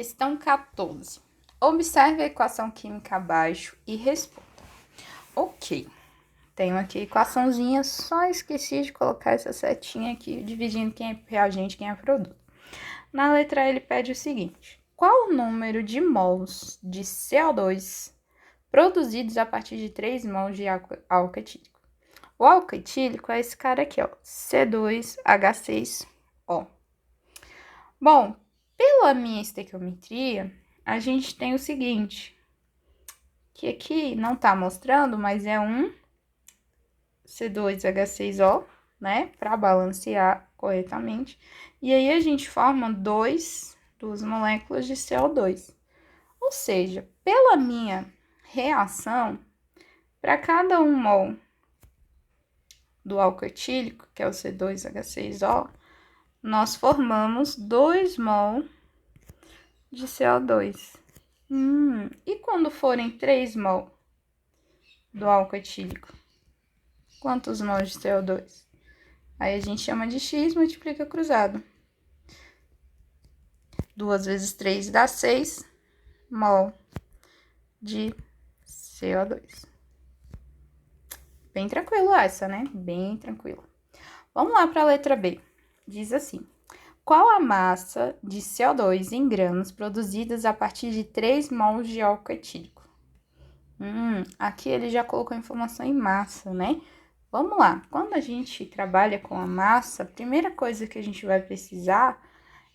Questão 14. Observe a equação química abaixo e responda. Ok, tenho aqui a equaçãozinha, só esqueci de colocar essa setinha aqui, dividindo quem é reagente e quem é produto. Na letra A, ele pede o seguinte: qual o número de mols de CO2 produzidos a partir de 3 mols de álcool etílico? O álcool etílico é esse cara aqui, ó, C2H6O. Bom, pela minha estequiometria, a gente tem o seguinte, que aqui não tá mostrando, mas é um C2H6O, né, para balancear corretamente. E aí a gente forma duas moléculas de CO2. Ou seja, pela minha reação, para cada 1 mol do álcool etílico, que é o C2H6O, nós formamos 2 mol de CO2. E quando forem 3 mol do álcool etílico? Quantos mols de CO2? Aí a gente chama de X, multiplica cruzado. 2 vezes 3 dá 6 mol de CO2. Bem tranquilo essa, né? Bem tranquilo. Vamos lá para a letra B. Diz assim: qual a massa de CO2 em gramas produzidas a partir de 3 mols de álcool etílico? Aqui ele já colocou a informação em massa, né? Vamos lá. Quando a gente trabalha com a massa, a primeira coisa que a gente vai precisar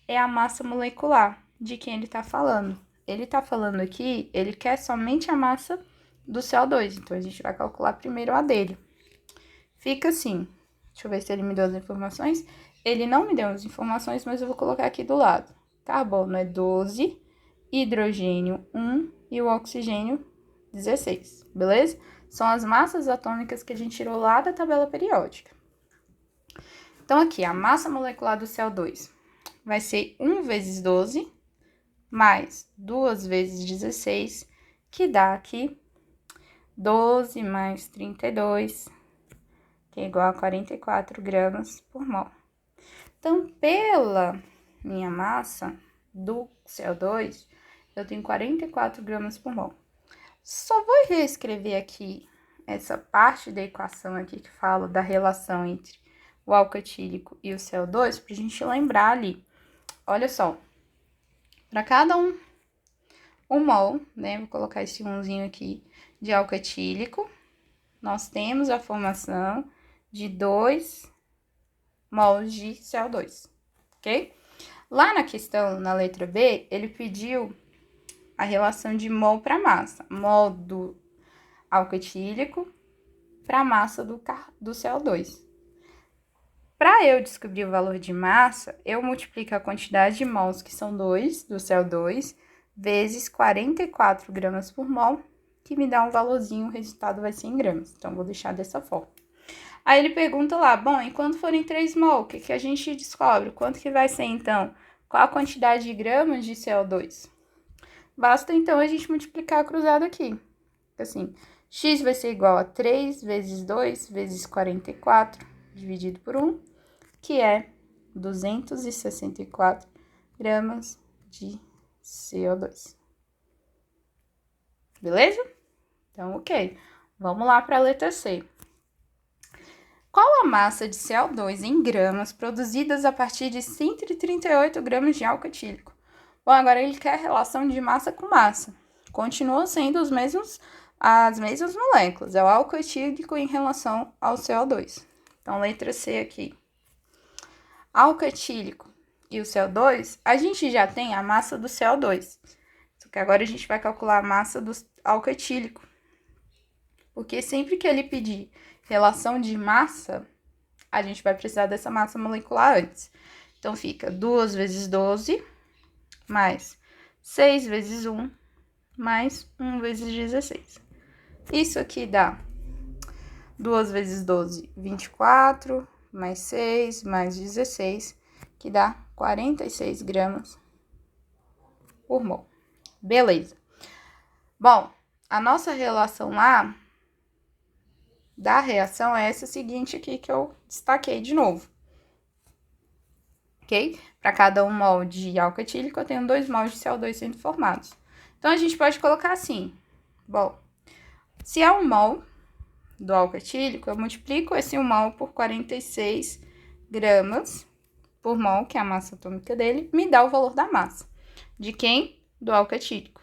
é a massa molecular de quem ele está falando. Ele está falando aqui, ele quer somente a massa do CO2, então a gente vai calcular primeiro a dele. Fica assim, deixa eu ver se ele me deu as informações. Ele não me deu as informações, mas eu vou colocar aqui do lado. Carbono é 12, hidrogênio 1 e o oxigênio 16, beleza? São as massas atômicas que a gente tirou lá da tabela periódica. Então, aqui, a massa molecular do CO2 vai ser 1 vezes 12 mais 2 vezes 16, que dá aqui 12 mais 32, que é igual a 44 gramas por mol. Então, pela minha massa do CO2, eu tenho 44 gramas por mol. Só vou reescrever aqui essa parte da equação aqui que fala da relação entre o álcool etílico e o CO2 para a gente lembrar ali. Olha só, para cada um mol, né, vou colocar esse umzinho aqui de álcool etílico, nós temos a formação de 2 mols de CO2, ok? Lá na questão, na letra B, ele pediu a relação de mol para massa, mol do álcool etílico para a massa do CO2. Para eu descobrir o valor de massa, eu multiplico a quantidade de mols, que são 2 do CO2, vezes 44 gramas por mol, que me dá um valorzinho, o resultado vai ser em gramas. Então, vou deixar dessa forma. Aí ele pergunta lá, bom, e quando forem 3 mol, o que a gente descobre? Quanto que vai ser, então? Qual a quantidade de gramas de CO2? Basta, então, a gente multiplicar cruzado aqui. Assim, X vai ser igual a 3 vezes 2 vezes 44, dividido por 1, que é 264 gramas de CO2. Beleza? Então, ok. Vamos lá para a letra C. Qual a massa de CO2 em gramas produzidas a partir de 138 gramas de álcool etílico? Bom, agora ele quer a relação de massa com massa. Continua sendo as mesmas moléculas. É o álcool etílico em relação ao CO2. Então, letra C aqui. Álcool etílico e o CO2, a gente já tem a massa do CO2. Só que agora a gente vai calcular a massa do álcool etílico. Porque sempre que ele pedir relação de massa, a gente vai precisar dessa massa molecular antes. Então, fica 2 vezes 12, mais 6 vezes 1, mais 1 vezes 16. Isso aqui dá 2 vezes 12, 24, mais 6, mais 16, que dá 46 gramas por mol. Beleza. Bom, a nossa relação lá da reação é essa seguinte aqui que eu destaquei de novo. ok? Para cada 1 mol de álcool etílico, eu tenho 2 mols de CO2 sendo formados. Então, a gente pode colocar assim, bom, se é 1 mol do álcool etílico, eu multiplico esse 1 mol por 46 gramas por mol, que é a massa atômica dele, me dá o valor da massa. De quem? Do álcool etílico.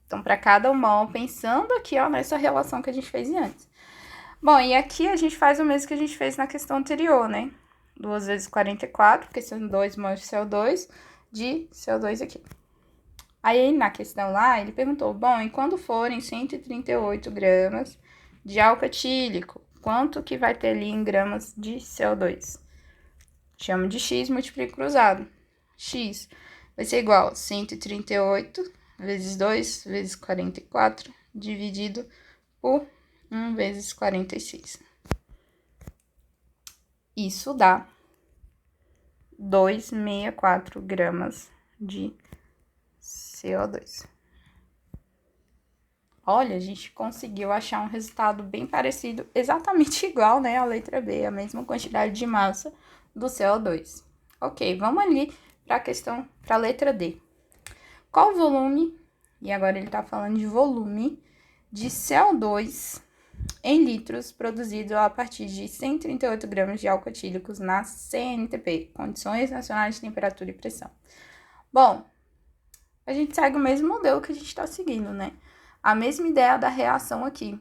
Então, para cada 1 mol, pensando aqui, ó, nessa relação que a gente fez antes. Bom, e aqui a gente faz o mesmo que a gente fez na questão anterior, né? 2 vezes 44, porque são 2 mols de CO2 aqui. Aí, na questão lá, ele perguntou, bom, e quando forem 138 gramas de álcool etílico, quanto que vai ter ali em gramas de CO2? Chamo de X, multiplico cruzado. X vai ser igual a 138 vezes 2 vezes 44, dividido por 1 vezes 46. Isso dá 264 gramas de CO2. Olha, a gente conseguiu achar um resultado bem parecido, exatamente igual, né, à letra B, a mesma quantidade de massa do CO2. Ok, vamos ali para a questão, para a letra D. Qual o volume, e agora ele está falando de volume, de CO2 em litros produzido a partir de 138 gramas de álcool etílicos na CNTP, Condições Nacionais de Temperatura e Pressão. Bom, a gente segue o mesmo modelo que a gente está seguindo, né? A mesma ideia da reação aqui.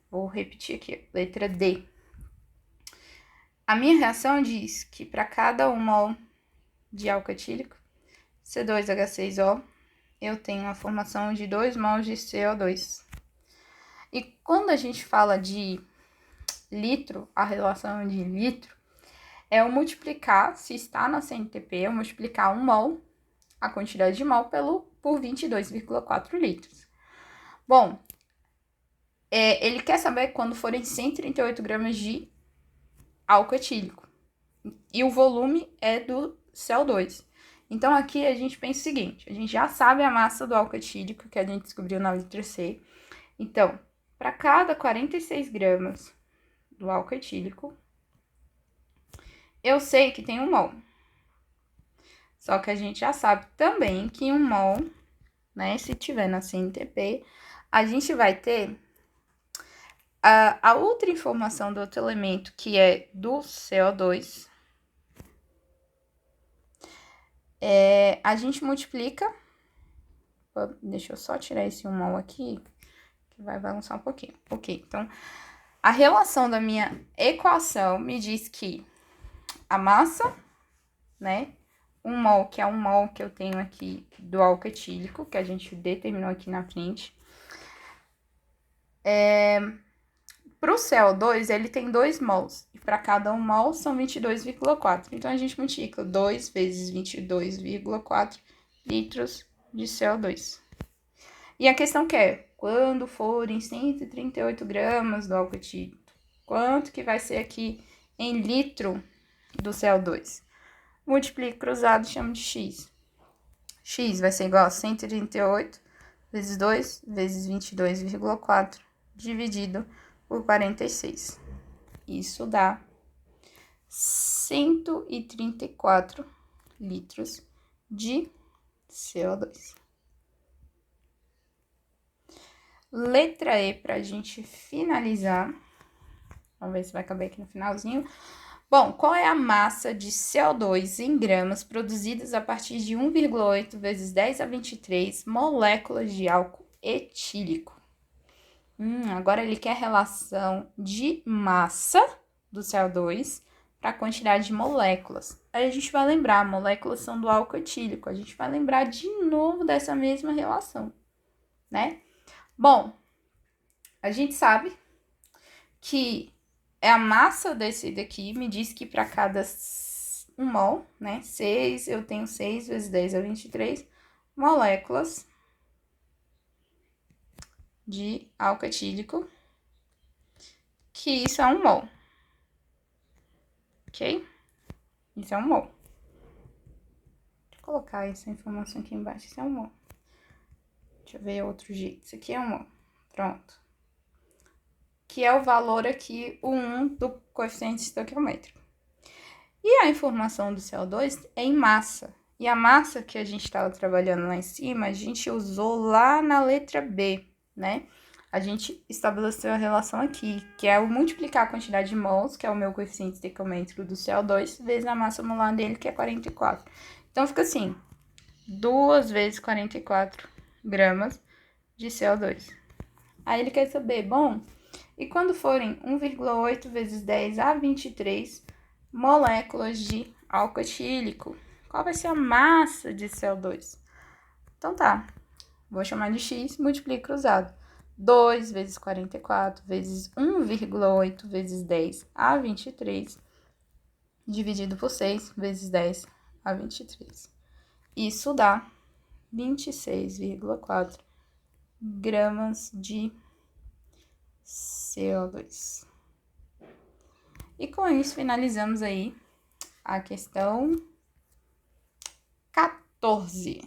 Vou repetir aqui, letra D. A minha reação diz que para cada 1 mol de álcool etílico, C2H6O, eu tenho a formação de 2 mols de CO2. E quando a gente fala de litro, a relação de litro, é eu multiplicar, se está na CNTP, eu multiplicar 1 mol, a quantidade de mol, por 22,4 litros. Bom, ele quer saber quando forem 138 gramas de álcool etílico. E o volume é do CO2. Então, aqui a gente pensa o seguinte, a gente já sabe a massa do álcool etílico, que a gente descobriu na letra C. Então, para cada 46 gramas do álcool etílico, eu sei que tem 1 mol. Só que a gente já sabe também que 1 mol, né, se tiver na CNTP, a gente vai ter a outra informação do outro elemento, que é do CO2, a gente multiplica, deixa eu só tirar esse 1 mol aqui, que vai bagunçar um pouquinho. Ok, então, a relação da minha equação me diz que a massa, né, 1 mol, que é 1 mol que eu tenho aqui do álcool etílico, que a gente determinou aqui na frente, para o CO2, ele tem 2 mols, e para cada 1 mol são 22,4. Então, a gente multiplica 2 vezes 22,4 litros de CO2. E a questão que é, quando forem 138 gramas do álcool etílico, quanto que vai ser aqui em litro do CO2? Multiplico cruzado, chamo de X. X vai ser igual a 138 vezes 2 vezes 22,4 dividido por 46. Isso dá 134 litros de CO2. Letra E, para a gente finalizar. Vamos ver se vai caber aqui no finalzinho. Bom, qual é a massa de CO2 em gramas produzidas a partir de 1,8 vezes 10 a 23 moléculas de álcool etílico? Agora ele quer a relação de massa do CO2 para a quantidade de moléculas. Aí a gente vai lembrar, moléculas são do álcool etílico. A gente vai lembrar de novo dessa mesma relação, né? Bom, a gente sabe que a massa desse daqui me diz que para cada 1 mol, né, eu tenho 6 vezes 10 a 23 moléculas de álcool etílico, que isso é 1 mol, ok? Isso é 1 mol. Deixa eu colocar essa informação aqui embaixo, isso é 1 mol. Deixa eu ver outro jeito, isso aqui é 1 mol, pronto. que é o valor aqui, o 1 do coeficiente estequiométrico. E a informação do CO2 é em massa. E a massa que a gente estava trabalhando lá em cima, a gente usou lá na letra B, né? A gente estabeleceu a relação aqui, que é o multiplicar a quantidade de mols, que é o meu coeficiente estequiométrico do CO2, vezes a massa molar dele, que é 44. Então, fica assim, 2 vezes 44 gramas de CO2. Aí ele quer saber, bom, e quando forem 1,8 vezes 10 a 23 moléculas de álcool etílico, qual vai ser a massa de CO2? Então tá, vou chamar de x, multiplico cruzado. 2 vezes 44 vezes 1,8 vezes 10 a 23, dividido por 6 vezes 10 a 23. Isso dá 26,4 gramas de CO2. E com isso finalizamos aí a questão 14.